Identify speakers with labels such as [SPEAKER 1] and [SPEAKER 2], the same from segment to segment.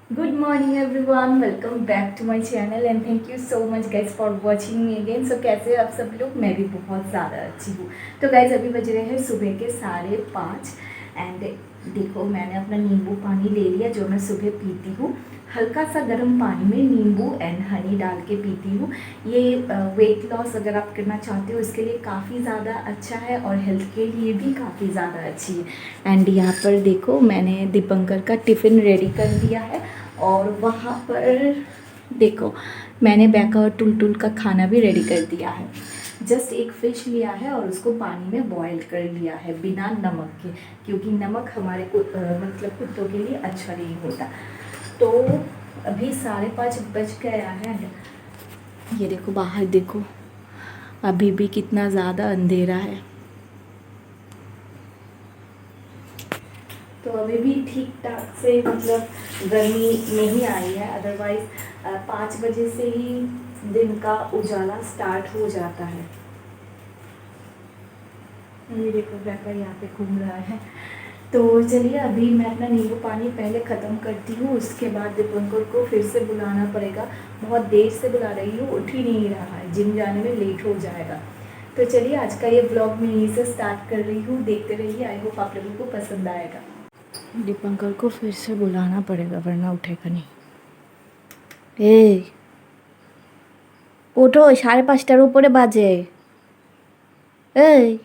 [SPEAKER 1] Good morning everyone, welcome back to my channel and thank you so much guys for watching me again. So कैसे हैं आप सब लोग? मैं भी बहुत ज़्यादा अच्छी हूँ। तो गाइज अभी बज रहे हैं सुबह के 5:30 एंड देखो मैंने अपना नींबू पानी ले लिया जो मैं सुबह पीती हूँ। हल्का सा गर्म पानी में नींबू एंड हनी डाल के पीती हूँ। ये वेट लॉस अगर आप करना चाहते हो इसके लिए काफ़ी ज़्यादा अच्छा है और हेल्थ के लिए भी काफ़ी ज़्यादा अच्छी है। एंड यहाँ पर देखो मैंने दीपंकर का टिफ़िन रेडी कर दिया है और वहाँ पर देखो मैंने बैका टुल टुल का खाना भी रेडी कर दिया है। जस्ट एक फ़िश लिया है और उसको पानी में बॉईल कर लिया है बिना नमक के, क्योंकि नमक हमारे मतलब कुत्तों के लिए अच्छा नहीं होता। तो अभी 5:30 बज गया है। ये देखो बाहर देखो अभी भी कितना ज़्यादा अंधेरा है। तो अभी भी ठीक ठाक से मतलब गर्मी नहीं आई है, अदरवाइज़ 5 बजे से ही दिन का उजाला स्टार्ट हो जाता है। ये देखो बैका यहाँ पे घूम रहा है। तो चलिए अभी मैं अपना नींबू पानी पहले ख़त्म करती हूँ, उसके बाद दीपंकर को फिर से बुलाना पड़ेगा। बहुत देर से बुला रही हूँ, उठ ही नहीं रहा है, जिम जाने में लेट हो जाएगा। तो चलिए आज का ये ब्लॉग मैं यहीं से स्टार्ट कर रही हूँ, देखते रहिए। आई होप आप लोगों को पसंद आएगा। दीपंकर को फिर से बुलाना पड़ेगा वरना उठेगा नहीं। ए ওঠো, 5:30টার উপরে বাজে। এই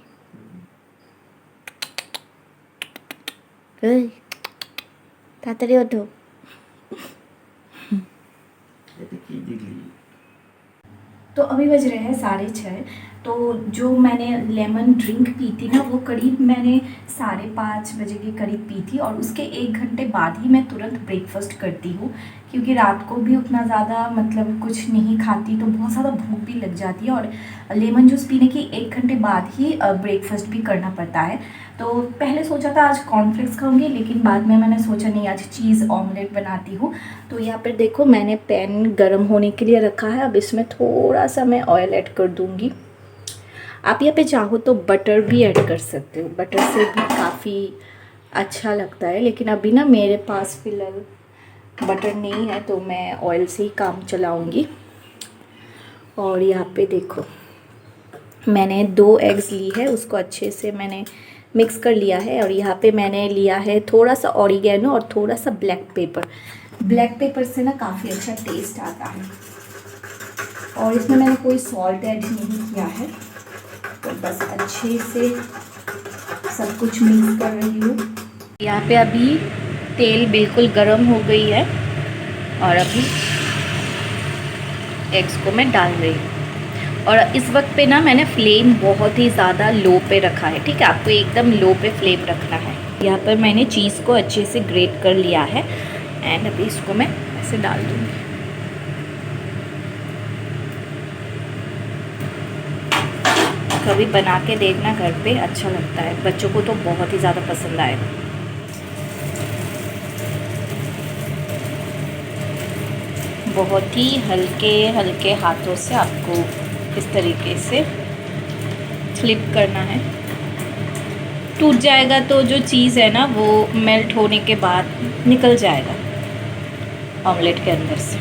[SPEAKER 1] এই তাড়াতাড়ি ওঠো। तो अभी बज रहे हैं 6:30। तो जो मैंने लेमन ड्रिंक पी थी ना वो करीब मैंने 5:30 बजे के करीब पी थी और उसके 1 घंटे बाद ही मैं तुरंत ब्रेकफास्ट करती हूँ, क्योंकि रात को भी उतना ज़्यादा मतलब कुछ नहीं खाती तो बहुत ज़्यादा भूख भी लग जाती है और लेमन जूस पीने के 1 घंटे बाद ही ब्रेकफास्ट भी करना पड़ता है। तो पहले सोचा था आज कॉर्नफ्लेक्स खाऊंगी, लेकिन बाद में मैंने सोचा नहीं आज चीज़ ऑमलेट बनाती हूँ। तो यहाँ पर देखो मैंने पैन गर्म होने के लिए रखा है। अब इसमें थोड़ा सा मैं ऑयल ऐड कर दूँगी। आप यहाँ पे चाहो तो बटर भी ऐड कर सकते हो, बटर से भी काफ़ी अच्छा लगता है, लेकिन अभी ना मेरे पास फ़िलहाल बटर नहीं है तो मैं ऑयल से ही काम चलाऊँगी। और यहाँ पे देखो मैंने 2 एग्स ली है, उसको अच्छे से मैंने मिक्स कर लिया है। और यहाँ पे मैंने लिया है थोड़ा सा ऑरिगेनो और थोड़ा सा ब्लैक पेपर। ब्लैक पेपर से ना काफ़ी अच्छा टेस्ट आता है। और इसमें मैंने कोई सॉल्ट ऐड नहीं किया है, तो बस अच्छे से सब कुछ मिक्स कर रही हूँ। यहाँ पे अभी तेल बिल्कुल गर्म हो गई है और अभी एग्स को मैं डाल रही हूँ। और इस वक्त पे ना मैंने फ्लेम बहुत ही ज़्यादा लो पे रखा है, ठीक है, आपको एकदम लो पे फ्लेम रखना है। यहाँ पर मैंने चीज़ को अच्छे से ग्रेट कर लिया है एंड अभी इसको मैं ऐसे डाल दूँगी। कभी बना के देखना घर पे, अच्छा लगता है, बच्चों को तो बहुत ही ज़्यादा पसंद आएगा। बहुत ही हल्के हल्के हाथों से आपको इस तरीके से फ्लिप करना है। टूट जाएगा तो जो चीज़ है ना वो मेल्ट होने के बाद निकल जाएगा ऑमलेट के अंदर से,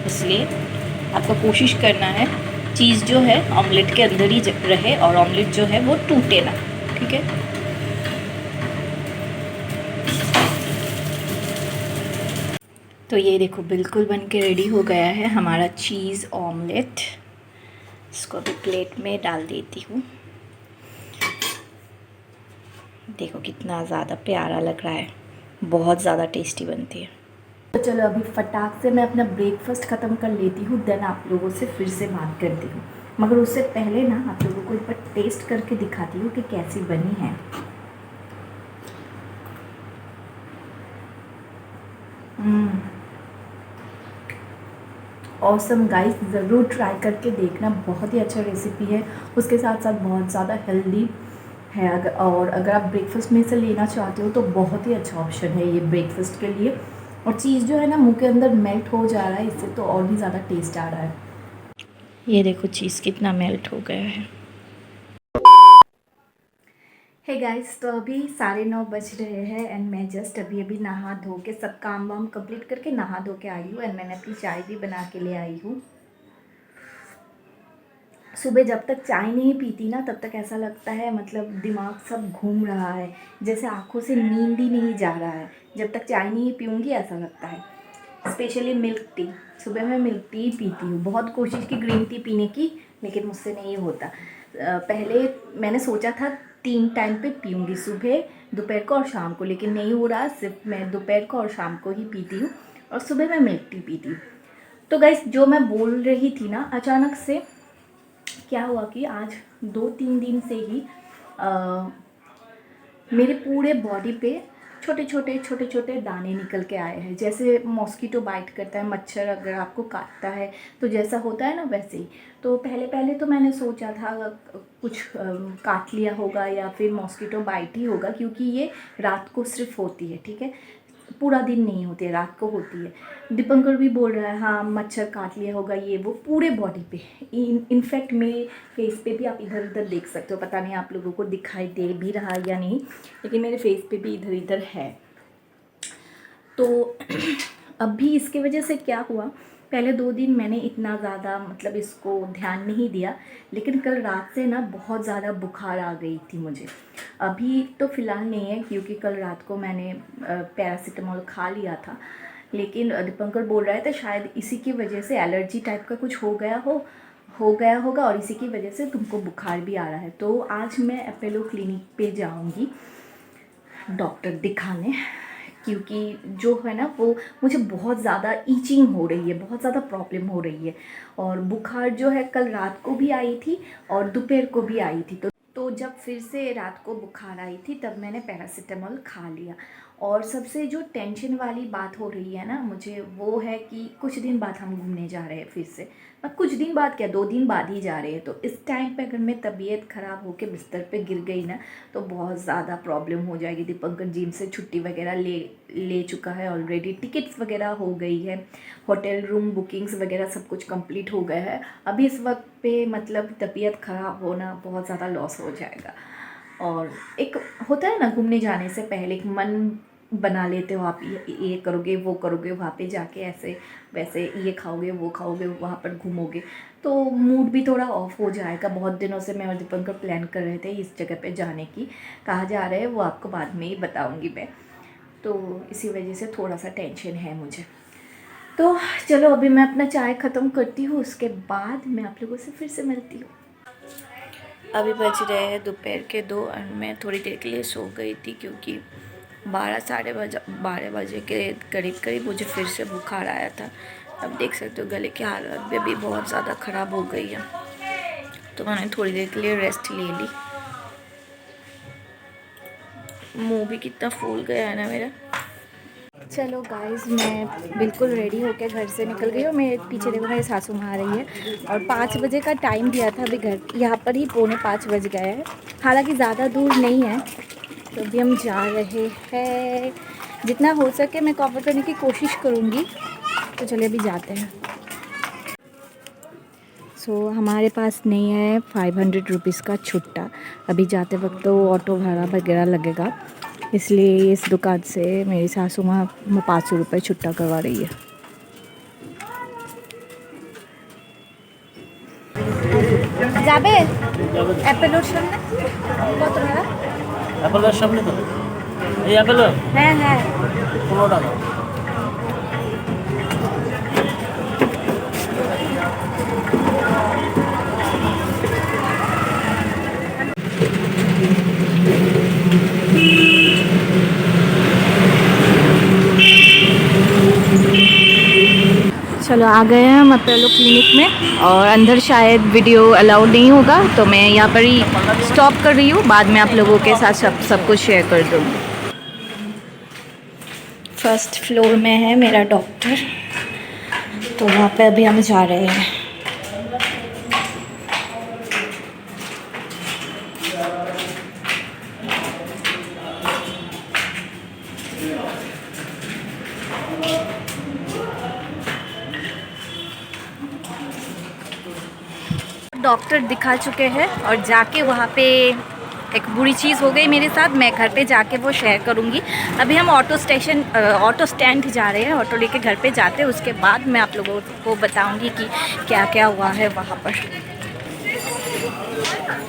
[SPEAKER 1] इसलिए आपको कोशिश करना है चीज़ जो है ऑमलेट के अंदर ही रहे और ऑमलेट जो है वो टूटे ना, ठीक है। तो ये देखो बिल्कुल बन के रेडी हो गया है हमारा चीज़ ऑमलेट। इसको अभी प्लेट में डाल देती हूँ। देखो कितना ज़्यादा प्यारा लग रहा है, बहुत ज़्यादा टेस्टी बनती है। तो चलो अभी फटाक से मैं अपना ब्रेकफास्ट ख़त्म कर लेती हूँ, देन आप लोगों से फिर से बात करती हूँ। मगर उससे पहले ना आप लोगों को एक बार टेस्ट करके दिखाती हूँ कि कैसी बनी है। ऑसम गाइस, ज़रूर ट्राई करके देखना, बहुत ही अच्छा रेसिपी है, उसके साथ साथ बहुत ज़्यादा हेल्दी है। और अगर आप ब्रेकफास्ट में से लेना चाहते हो तो बहुत ही अच्छा ऑप्शन है ये ब्रेकफास्ट के लिए। और चीज़ जो है ना मुंह के अंदर मेल्ट हो जा रहा है, इससे तो और भी ज़्यादा टेस्ट आ रहा है। ये देखो चीज़ कितना मेल्ट हो गया है। हे गाइस, तो अभी 9:30 बज रहे हैं एंड मैं जस्ट अभी नहा धो के सब काम वाम कंप्लीट करके नहा धो के आई हूँ एंड मैंने अपनी चाय भी बना के ले आई हूँ। सुबह जब तक चाय नहीं पीती ना तब तक ऐसा लगता है मतलब दिमाग सब घूम रहा है, जैसे आँखों से नींद ही नहीं जा रहा है। जब तक चाय नहीं पीऊँगी ऐसा लगता है। स्पेशली मिल्क टी, सुबह मैं मिल्क टी पीती हूँ। बहुत कोशिश की ग्रीन टी पीने की, लेकिन मुझसे नहीं होता। पहले मैंने सोचा था 3 टाइम पे पीऊँगी, सुबह, दोपहर को और शाम को, लेकिन नहीं हो रहा। सिर्फ मैं दोपहर को और शाम को ही पीती हूँ और सुबह मैं मिल्क टी पीती हूँ। तो गाइस, जो मैं बोल रही थी ना, अचानक से क्या हुआ कि आज 2-3 दिन से ही मेरे पूरे बॉडी पे छोटे छोटे दाने निकल के आए हैं। जैसे मॉस्किटो बाइट करता है, मच्छर अगर आपको काटता है तो जैसा होता है ना, वैसे ही। तो पहले तो मैंने सोचा था कुछ काट लिया होगा या फिर मॉस्किटो बाइट ही होगा, क्योंकि ये रात को सिर्फ होती है, ठीक है, पूरा दिन नहीं होती है, रात को होती है। दीपंकर भी बोल रहा है हाँ मच्छर काट लिया होगा, ये वो पूरे बॉडी पे। इनफैक्ट मेरे फेस पे भी आप इधर उधर देख सकते हो, पता नहीं आप लोगों को दिखाई दे भी रहा है या नहीं, लेकिन मेरे फेस पे भी इधर इधर है। तो अभी इसके वजह से क्या हुआ, पहले 2 दिन मैंने इतना ज़्यादा मतलब इसको ध्यान नहीं दिया, लेकिन कल रात से ना बहुत ज़्यादा बुखार आ गई थी मुझे। अभी तो फ़िलहाल नहीं है, क्योंकि कल रात को मैंने पैरासीटामोल खा लिया था। लेकिन दीपंकर बोल रहा था शायद इसी की वजह से एलर्जी टाइप का कुछ हो गया होगा और इसी की वजह से तुमको बुखार भी आ रहा है। तो आज मैं अपोलो क्लिनिक पे जाऊंगी डॉक्टर दिखाने, क्योंकि जो है ना वो मुझे बहुत ज़्यादा ईचिंग हो रही है, बहुत ज़्यादा प्रॉब्लम हो रही है। और बुखार जो है कल रात को भी आई थी और दोपहर को भी आई थी। तो जब फिर से रात को बुखार आई थी तब मैंने पैरासीटामोल खा लिया। और सबसे जो टेंशन वाली बात हो रही है ना मुझे, वो है कि कुछ दिन बाद हम घूमने जा रहे हैं फिर से। कुछ दिन बाद क्या, 2 दिन बाद ही जा रहे हैं। तो इस टाइम पे अगर मैं तबीयत ख़राब होकर बिस्तर पे गिर गई ना तो बहुत ज़्यादा प्रॉब्लम हो जाएगी। दीपंकर जिम से छुट्टी वगैरह ले चुका है ऑलरेडी, टिकट्स वगैरह हो गई है, होटल रूम बुकिंग्स वगैरह सब कुछ कंप्लीट हो गया है। अभी इस वक्त पे मतलब तबीयत ख़राब होना बहुत ज़्यादा लॉस हो जाएगा। और एक होता है ना, घूमने जाने से पहले एक मन बना लेते हो आप, ये करोगे वो करोगे, वहाँ पे जाके ऐसे वैसे ये खाओगे वो खाओगे, वहाँ पर घूमोगे, तो मूड भी थोड़ा ऑफ हो जाएगा। बहुत दिनों से मैं और दीपंकर प्लान कर रहे थे इस जगह पे जाने की। कहाँ जा रहे हैं वो आपको बाद में ही बताऊँगी मैं। तो इसी वजह से थोड़ा सा टेंशन है मुझे। तो चलो अभी मैं अपना चाय ख़त्म करती हूँ, उसके बाद मैं आप लोगों से फिर से मिलती हूँ। अभी बज रहे हैं दोपहर के 2 और मैं थोड़ी देर के लिए सो गई थी, क्योंकि 12 बजे के करीब मुझे फिर से बुखार आया था। अब देख सकते हो गले की हालत भी बहुत ज़्यादा ख़राब हो गई है, तो मैंने थोड़ी देर के लिए रेस्ट ले ली। मुंह भी कितना फूल गया है ना मेरा। चलो गाइस, मैं बिल्कुल रेडी होकर घर से निकल गई हूँ। मेरे पीछे देखो मेरी सासू माँ आ रही है और 5 बजे का टाइम दिया था, अभी घर यहाँ पर ही 4:45 बज गए हैं। हालांकि ज़्यादा दूर नहीं है, तो अभी हम जा रहे हैं। जितना हो सके मैं कवर करने की कोशिश करूँगी, तो चलिए अभी जाते हैं। हमारे पास नहीं है 500 रुपीज़ का छुट्टा। अभी जाते वक्त तो ऑटो भाड़ा वगैरह लगेगा, इसलिए इस दुकान से मेरी सासू माँ 500 रुपये छुट्टा करवा रही है। যাবে অ্যাপেলোর সামনে কত টাকা? অ্যাপেলোর সামনে তো এই অ্যাপেলো? হ্যাঁ হ্যাঁ 15 টাকা। चलो आ गए हैं हम अपोलो क्लिनिक में, और अंदर शायद वीडियो अलाउड नहीं होगा, तो मैं यहाँ पर ही स्टॉप कर रही हूँ। बाद में आप लोगों के साथ सब कुछ शेयर कर दूँगी। फर्स्ट फ्लोर में है मेरा डॉक्टर, तो वहाँ पे अभी हम जा रहे हैं। डॉक्टर दिखा चुके हैं और जाके वहाँ पे एक बुरी चीज़ हो गई मेरे साथ, मैं घर पे जाके वो शेयर करूँगी। अभी हम ऑटो स्टैंड जा रहे हैं, ऑटो लेके घर पे जाते हैं, उसके बाद मैं आप लोगों को बताऊँगी कि क्या क्या हुआ है वहाँ पर।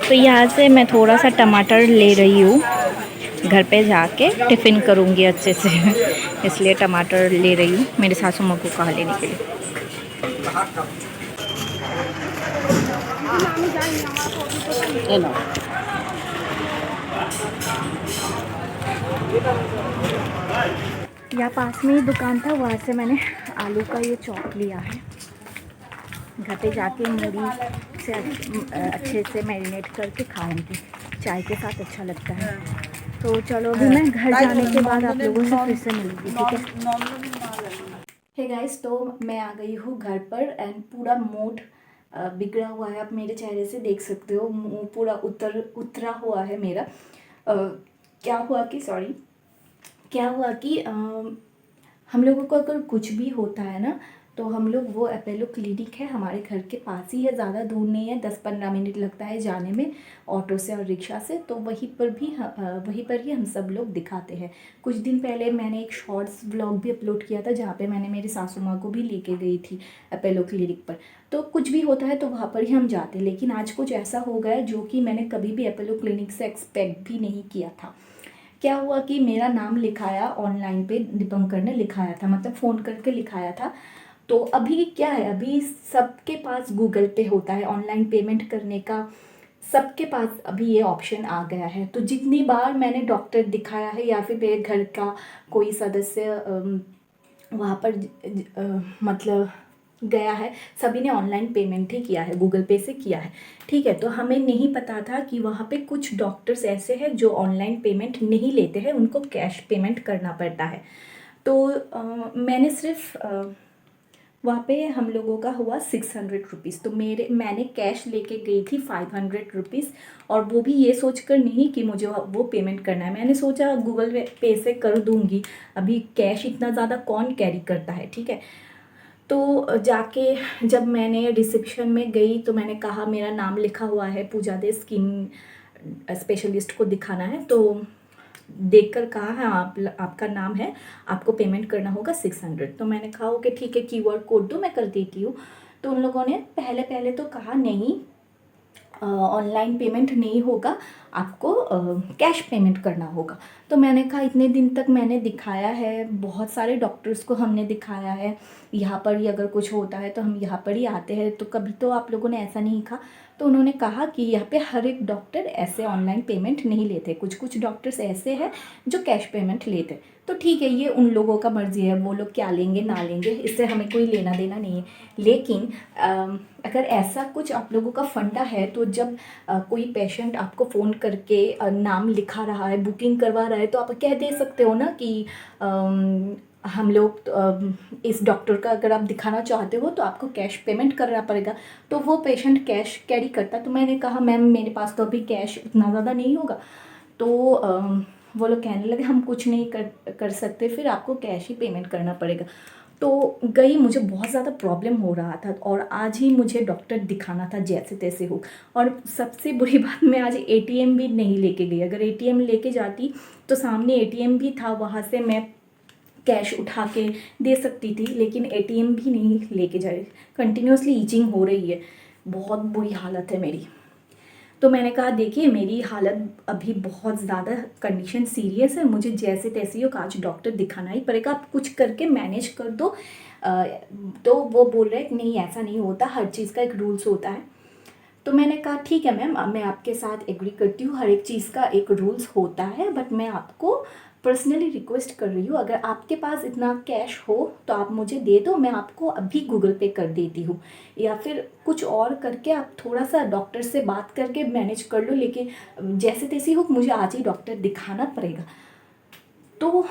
[SPEAKER 1] तो यहाँ से मैं थोड़ा सा टमाटर ले रही हूँ, घर पे जाके टिफ़िन करूँगी अच्छे से इसलिए टमाटर ले रही हूँ मेरे सासू माँ को कहा लेने के लिए। यहाँ पास में ही दुकान था, वहाँ से मैंने आलू का ये चॉप लिया है। घर पे जाके मूढ़ी से अच्छे से मैरिनेट करके खाऊंगी, चाय के साथ अच्छा लगता है। तो चलो अभी मैं घर जाने के बाद आप लोगों से फिर से मिलूंगी, ठीक है। हे गाइस, तो मैं आ गई हूँ घर पर एंड पूरा मूड बिगड़ा हुआ है। आप मेरे चेहरे से देख सकते हो, मुँह पूरा उतरा हुआ है मेरा। क्या हुआ कि हम लोगों को अगर कुछ भी होता है ना, तो हम लोग वो अपोलो क्लिनिक है हमारे घर के पास ही है, ज़्यादा दूर नहीं है, 10-15 मिनट लगता है जाने में ऑटो से और रिक्शा से। तो वहीं पर ही हम सब लोग दिखाते हैं। कुछ दिन पहले मैंने एक शॉर्ट्स व्लॉग भी अपलोड किया था, जहाँ पे मैंने मेरी सासू माँ को भी लेके गई थी अपोलो क्लिनिक पर। तो कुछ भी होता है तो वहाँ पर ही हम जाते हैं, लेकिन आज कुछ ऐसा हो गया जो कि मैंने कभी भी अपोलो क्लिनिक से एक्सपेक्ट भी नहीं किया था। क्या हुआ कि मेरा नाम लिखाया ऑनलाइन पे, दीपंकर ने लिखाया था, मतलब फ़ोन करके लिखाया था। तो अभी क्या है, अभी सबके पास गूगल पे होता है, ऑनलाइन पेमेंट करने का सबके पास अभी ये ऑप्शन आ गया है। तो जितनी बार मैंने डॉक्टर दिखाया है या फिर मेरे घर का कोई सदस्य वहाँ पर मतलब गया है, सभी ने ऑनलाइन पेमेंट ही किया है, गूगल पे से किया है, ठीक है। तो हमें नहीं पता था कि वहाँ पे कुछ डॉक्टर्स ऐसे हैं जो ऑनलाइन पेमेंट नहीं लेते हैं, उनको कैश पेमेंट करना पड़ता है। तो मैंने सिर्फ वहाँ पे हम लोगों का हुआ 600 रुपीज़। तो मैंने कैश लेके गई थी 500 रुपीज़, और वो भी ये सोचकर नहीं कि मुझे वो पेमेंट करना है। मैंने सोचा गूगल पे से कर दूँगी, अभी कैश इतना ज़्यादा कौन कैरी करता है, ठीक है। तो जाके जब मैंने रिसेप्शन में गई तो मैंने कहा मेरा नाम लिखा हुआ है, पूजा दे स्किन स्पेशलिस्ट को दिखाना है। तो देखकर कहा है आपका नाम है, आपको पेमेंट करना होगा 600। तो मैंने कहा ओके ठीक है, QR कोड दो, मैं कर देती हूँ। तो उन लोगों ने पहले तो कहा नहीं, ऑनलाइन पेमेंट नहीं होगा, आपको कैश पेमेंट करना होगा। तो मैंने कहा इतने दिन तक मैंने दिखाया है, बहुत सारे डॉक्टर्स को हमने दिखाया है, यहाँ पर ही अगर कुछ होता है तो हम यहाँ पर ही आते हैं, तो कभी तो आप लोगों ने ऐसा नहीं कहा। तो उन्होंने कहा कि यहाँ पे हर एक डॉक्टर ऐसे ऑनलाइन पेमेंट नहीं लेते, कुछ कुछ डॉक्टर्स ऐसे हैं जो कैश पेमेंट लेते। तो ठीक है, ये उन लोगों का मर्जी है, वो लोग क्या लेंगे ना लेंगे, इससे हमें कोई लेना देना नहीं है। लेकिन अगर ऐसा कुछ आप लोगों का फंडा है, तो जब कोई पेशेंट आपको फ़ोन करके नाम लिखा रहा है, बुकिंग करवा रहा है, तो आप कह दे सकते हो ना कि हम लोग इस डॉक्टर का अगर आप दिखाना चाहते हो तो आपको कैश पेमेंट करना पड़ेगा। तो वो पेशेंट कैश कैरी करता। तो मैंने कहा मैम मेरे पास तो अभी कैश इतना ज़्यादा नहीं होगा। तो वो लोग कहने लगे हम कुछ नहीं कर सकते, फिर आपको कैश ही पेमेंट करना पड़ेगा। तो गई, मुझे बहुत ज़्यादा प्रॉब्लम हो रहा था और आज ही मुझे डॉक्टर दिखाना था जैसे तैसे हो। और सबसे बुरी बात, मैं आज ATM भी नहीं लेके गई। अगर ATM लेके जाती तो सामने ATM भी था, वहाँ से मैं कैश उठा के दे सकती थी, लेकिन ATM भी नहीं लेके जाए। कंटिन्यूसली ईचिंग हो रही है, बहुत बुरी हालत है मेरी। तो मैंने कहा देखिए मेरी हालत अभी बहुत ज़्यादा कंडीशन सीरियस है, मुझे जैसे तैसे ही आज डॉक्टर दिखाना ही पड़ेगा, आप कुछ करके मैनेज कर दो। तो वो बोल रहे कि नहीं ऐसा नहीं होता, हर चीज़ का एक रूल्स होता है। तो मैंने कहा ठीक है मैम, मैं आपके साथ एग्री करती हूँ, हर एक चीज़ का एक रूल्स होता है, बट मैं आपको पर्सनली रिक्वेस्ट कर रही हूँ, अगर आपके पास इतना कैश हो तो आप मुझे दे दो, मैं आपको अभी गूगल पे कर देती हूँ, या फिर कुछ और करके आप थोड़ा सा डॉक्टर से बात करके मैनेज कर लो, लेकिन जैसे तैसे हो मुझे आज ही डॉक्टर दिखाना पड़ेगा। तो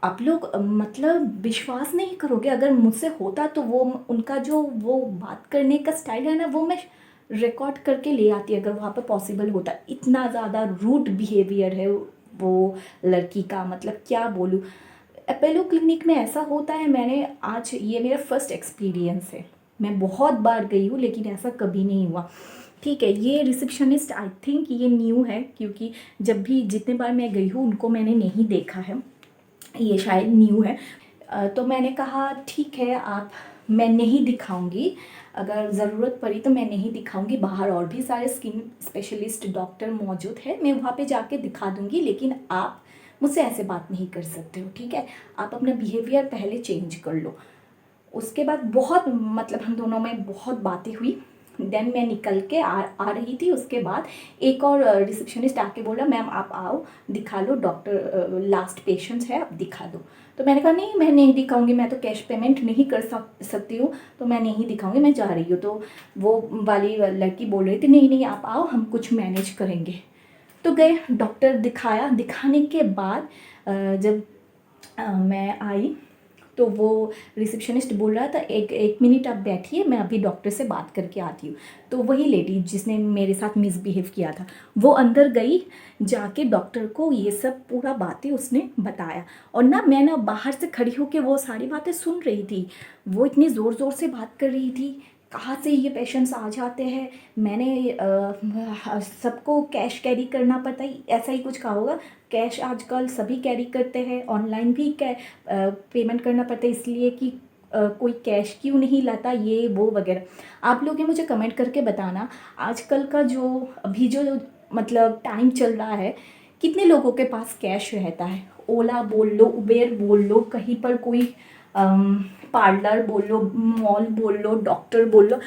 [SPEAKER 1] आप लोग मतलब विश्वास नहीं करोगे, अगर मुझसे होता तो वो उनका जो वो बात करने का स्टाइल है ना, वो मैं रिकॉर्ड करके ले आती अगर वहाँ पर पॉसिबल होता। इतना ज़्यादा रूड बिहेवियर है वो लड़की का, मतलब क्या बोलूँ। अपोलो क्लिनिक में ऐसा होता है, मैंने आज ये मेरा फर्स्ट एक्सपीरियंस है, मैं बहुत बार गई हूँ लेकिन ऐसा कभी नहीं हुआ ठीक है, ये रिसेप्शनिस्ट आई थिंक ये न्यू है, क्योंकि जब भी जितने बार मैं गई हूँ उनको मैंने नहीं देखा है, ये शायद न्यू है। तो मैंने कहा ठीक है, मैं नहीं दिखाऊंगी, अगर ज़रूरत पड़ी तो मैं नहीं दिखाऊंगी, बाहर और भी सारे स्किन स्पेशलिस्ट डॉक्टर मौजूद है, मैं वहाँ पे जाके दिखा दूंगी, लेकिन आप मुझसे ऐसे बात नहीं कर सकते हो, ठीक है। आप अपना बिहेवियर पहले चेंज कर लो। उसके बाद बहुत मतलब हम दोनों में बहुत बातें हुई। देन मैं निकल के आ रही थी। उसके बाद एक और रिसेप्शनिस्ट आके बोला, मैम आप आओ दिखा लो, डॉक्टर लास्ट पेशेंट्स है, आप दिखा दो। तो मैंने कहा नहीं, मैं नहीं दिखाऊंगी, मैं तो कैश पेमेंट नहीं कर सकती हूँ, तो मैं नहीं दिखाऊंगी, मैं जा रही हूँ। तो वो वाली लड़की बोल रही थी, नहीं नहीं आप आओ, हम कुछ मैनेज करेंगे। तो गए, डॉक्टर दिखाया। दिखाने के बाद जब मैं आई तो वो रिसेप्शनिस्ट बोल रहा था, एक मिनट आप बैठिए, मैं अभी डॉक्टर से बात करके आती हूँ। तो वही लेडी जिसने मेरे साथ मिसबिहेव किया था, वो अंदर गई, जाके डॉक्टर को ये सब पूरा बातें उसने बताया। और ना मैं ना बाहर से खड़ी होकर वो सारी बातें सुन रही थी। वो इतनी ज़ोर ज़ोर से बात कर रही थी, कहाँ से ये पेशेंट्स आ जाते हैं, मैंने सबको कैश कैरी करना पड़ता है, ऐसा ही कुछ कहा होगा। कैश आजकल सभी कैरी करते हैं, ऑनलाइन भी पेमेंट करना पड़ता है, इसलिए कि कोई कैश क्यों नहीं लाता, ये वो वगैरह। आप लोग ये मुझे कमेंट करके बताना, आजकल का जो अभी जो मतलब टाइम चल रहा है, कितने लोगों के पास कैश रहता है। ओला बोल लो, उबेर बोल लो, कहीं पर कोई पार्लर बोल लो, मॉल बोल लो, डॉक्टर बोल लो,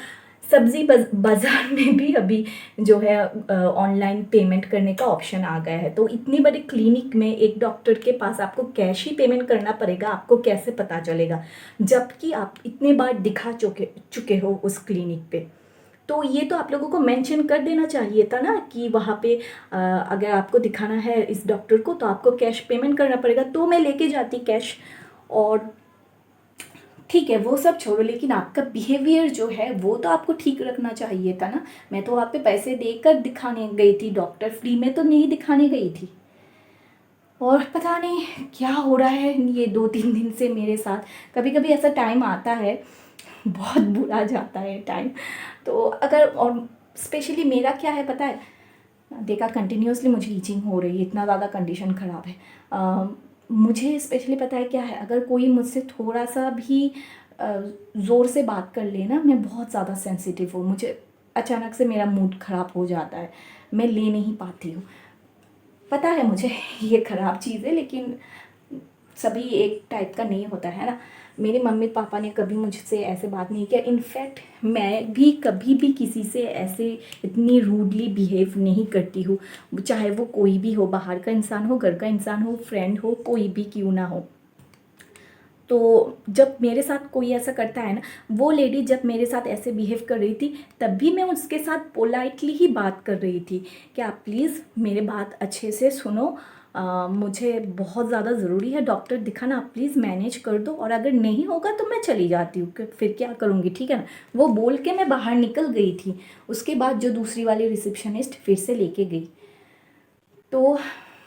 [SPEAKER 1] सब्जी बाज़ार में भी अभी जो है ऑनलाइन पेमेंट करने का ऑप्शन आ गया है। तो इतनी बड़ी क्लिनिक में एक डॉक्टर के पास आपको कैश ही पेमेंट करना पड़ेगा, आपको कैसे पता चलेगा, जबकि आप इतने बार दिखा चुके हो उस क्लिनिक पे। तो ये तो आप लोगों को मेंशन कर देना चाहिए था ना कि वहाँ पे अगर आपको दिखाना है इस डॉक्टर को तो आपको कैश पेमेंट करना पड़ेगा, तो मैं लेके जाती कैश। और ठीक है, वो सब छोड़ो, लेकिन आपका बिहेवियर जो है वो तो आपको ठीक रखना चाहिए था ना। मैं तो वहाँ पे पैसे देकर दिखाने गई थी, डॉक्टर फ्री में तो नहीं दिखाने गई थी। और पता नहीं क्या हो रहा है ये 2-3 दिन से मेरे साथ। कभी कभी ऐसा टाइम आता है, बहुत बुरा जाता है टाइम। तो अगर, और स्पेशली मेरा क्या है पता है, देखा कंटिन्यूसली मुझे ईचिंग हो रही है, इतना ज़्यादा कंडीशन ख़राब है। मुझे स्पेशली पता है क्या है, अगर कोई मुझसे थोड़ा सा भी ज़ोर से बात कर ले ना, मैं बहुत ज़्यादा सेंसिटिव हूँ, मुझे अचानक से मेरा मूड ख़राब हो जाता है, मैं ले नहीं पाती हूँ। पता है मुझे ये ख़राब चीज़ है, लेकिन सभी एक टाइप का नहीं होता है ना। मेरे मम्मी पापा ने कभी मुझसे ऐसे बात नहीं किया, इनफैक्ट मैं भी कभी भी किसी से ऐसे इतनी रूडली बिहेव नहीं करती हूँ, चाहे वो कोई भी हो, बाहर का इंसान हो, घर का इंसान हो, फ्रेंड हो, कोई भी क्यों ना हो। तो जब मेरे साथ कोई ऐसा करता है ना, वो लेडी जब मेरे साथ ऐसे बिहेव कर रही थी, तब भी मैं उसके साथ पोलाइटली ही बात कर रही थी कि आप प्लीज़ मेरे बात अच्छे से सुनो, मुझे बहुत ज़्यादा ज़रूरी है डॉक्टर दिखाना, आप प्लीज़ मैनेज कर दो, और अगर नहीं होगा तो मैं चली जाती हूँ, फिर क्या करूँगी, ठीक है ना। वो बोल के मैं बाहर निकल गई थी। उसके बाद जो दूसरी वाली रिसेप्शनिस्ट फिर से लेके गई। तो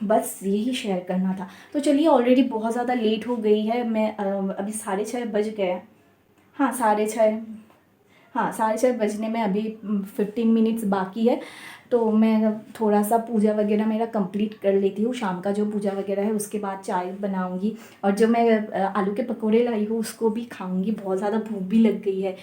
[SPEAKER 1] बस यही शेयर करना था। तो चलिए, ऑलरेडी बहुत ज़्यादा लेट हो गई है, मैं अभी 6:30 बज गए हैं। हाँ 6:30, हाँ 6:30 बजने में अभी 15 मिनट्स बाकी है। तो मैं थोड़ा सा पूजा वगैरह मेरा कंप्लीट कर लेती हूँ, शाम का जो पूजा वगैरह है, उसके बाद चाय बनाऊँगी, और जो मैं आलू के पकोड़े लाई हूँ उसको भी खाऊँगी, बहुत ज़्यादा भूख भी लग गई है।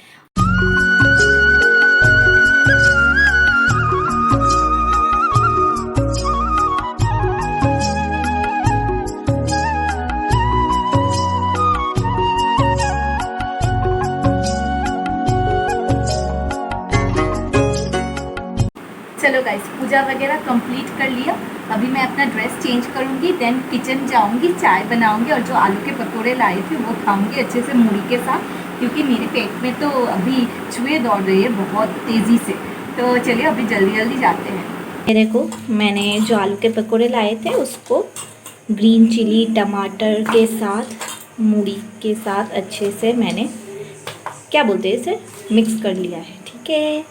[SPEAKER 1] चलो गाइस, पूजा वगैरह कंप्लीट कर लिया। अभी मैं अपना ड्रेस चेंज करूँगी, देन किचन जाऊँगी, चाय बनाऊँगी, और जो आलू के पकोड़े लाए थे वो खाऊँगी अच्छे से मूढ़ी के साथ, क्योंकि मेरे पेट में तो अभी चूहे दौड़ रही है बहुत तेज़ी से। तो चलिए अभी जल्दी जल्दी जाते हैं। ये देखो, मैंने जो आलू के पकोड़े लाए थे उसको ग्रीन चिली टमाटर के साथ, मूढ़ी के साथ अच्छे से मैंने, क्या बोलते हैं इसे, मिक्स कर लिया है, ठीक है।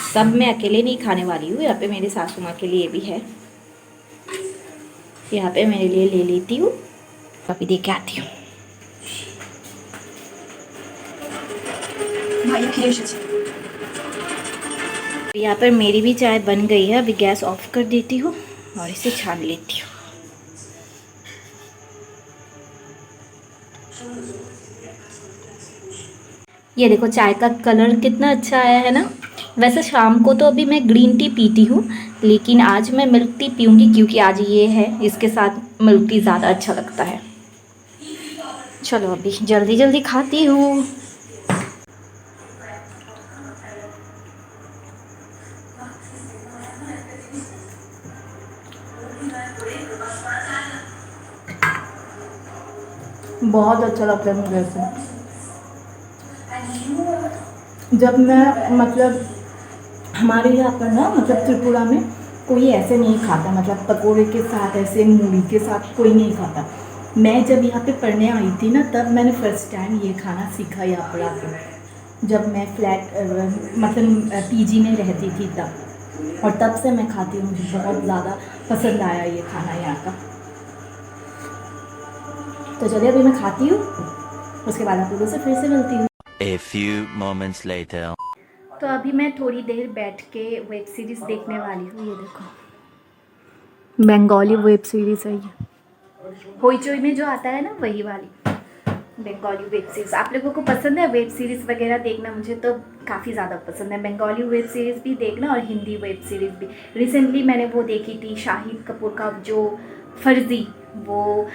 [SPEAKER 1] सब मैं अकेले नहीं खाने वाली हूँ, यहाँ पे मेरे सासू माँ के लिए भी है, यहाँ पे मेरे लिए ले लेती हूँ, अभी दे के आती हूँ। यहाँ पर मेरी भी चाय बन गई है। अभी गैस ऑफ कर देती हूँ और इसे छान लेती हूँ। ये देखो चाय का कलर कितना अच्छा आया है ना। वैसे शाम को तो अभी मैं ग्रीन टी पीती हूँ, लेकिन आज मैं मिल्क टी पीऊँगी क्योंकि आज ये है, इसके साथ मिल्क टी ज़्यादा अच्छा लगता है। चलो अभी जल्दी जल्दी खाती हूँ। बहुत अच्छा लगता है मुझे ऐसे। जब मैं मतलब हमारे यहाँ पर ना मतलब त्रिपुरा में कोई ऐसे नहीं खाता, मतलब पकोड़े के साथ ऐसे मूली के साथ कोई नहीं खाता। मैं जब यहाँ पे पढ़ने आई थी ना, तब मैंने फ़र्स्ट टाइम ये खाना सीखा यहाँ पर आके, जब मैं फ्लैट मतलब पीजी में रहती थी तब, और तब से मैं खाती हूँ। मुझे बहुत ज़्यादा पसंद आया ये खाना यहाँ का। तो चलिए अभी मैं खाती हूँ, उसके बाद आप लोगों से फिर से मिलती हूँ।
[SPEAKER 2] A few moments later.
[SPEAKER 1] तो अभी मैं थोड़ी देर बैठ के वेब सीरीज़ देखने वाली हूँ। ये देखो, बंगाली वेब सीरीज़ है ये, होइचोई में जो आता है ना वही वाली बंगाली वेब सीरीज़। आप लोगों को पसंद है वेब सीरीज़ वगैरह देखना? मुझे तो काफ़ी ज़्यादा पसंद है बंगाली वेब सीरीज़ भी देखना और हिंदी वेब सीरीज़ भी। रिसेंटली मैंने वो देखी थी शाहिद कपूर का जो फर्जी, वो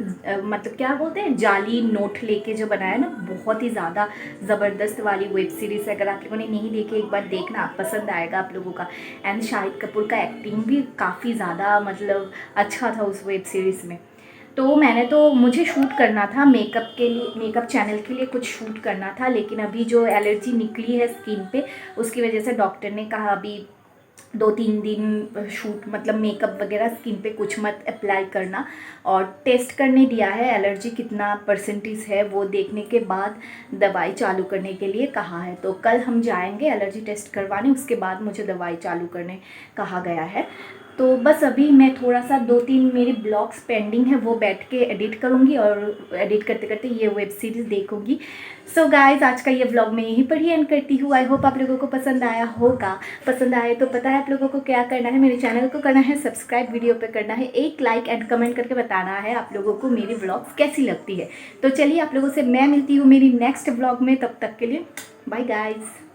[SPEAKER 1] मतलब क्या बोलते हैं, जाली नोट लेके जो बनाया ना, बहुत ही ज़्यादा ज़बरदस्त वाली वेब सीरीज़ है। अगर आप लोगों ने नहीं देखी एक बार देखना, पसंद आएगा आप लोगों का। एंड शाहिद कपूर का एक्टिंग भी काफ़ी ज़्यादा मतलब अच्छा था उस वेब सीरीज़ में। तो मैंने तो मुझे शूट करना था मेकअप के लिए, मेकअप चैनल के लिए कुछ शूट करना था, लेकिन अभी जो एलर्जी निकली है स्किन पे, उसकी वजह से डॉक्टर ने कहा अभी 2-3 दिन शूट मतलब मेकअप वगैरह स्किन पे कुछ मत अप्लाई करना, और टेस्ट करने दिया है एलर्जी कितना परसेंटेज है, वो देखने के बाद दवाई चालू करने के लिए कहा है। तो कल हम जाएंगे एलर्जी टेस्ट करवाने, उसके बाद मुझे दवाई चालू करने कहा गया है। तो बस अभी मैं थोड़ा सा 2-3 मेरे ब्लॉग्स पेंडिंग है, वो बैठ के एडिट करूँगी और एडिट करते करते ये वेब सीरीज़ देखूँगी। सो गाइज, आज का ये व्लॉग मैं यहीं पर ही एंड करती हूँ। आई होप आप लोगों को पसंद आया होगा। पसंद आए तो पता है आप लोगों को क्या करना है, मेरे चैनल को करना है सब्सक्राइब, वीडियो पे करना है एक लाइक एंड कमेंट करके बताना है आप लोगों को मेरी व्लॉग्स कैसी लगती है। तो चलिए आप लोगों से मैं मिलती हूँ मेरी नेक्स्ट व्लॉग में, तब तक के लिए बाय गाइज।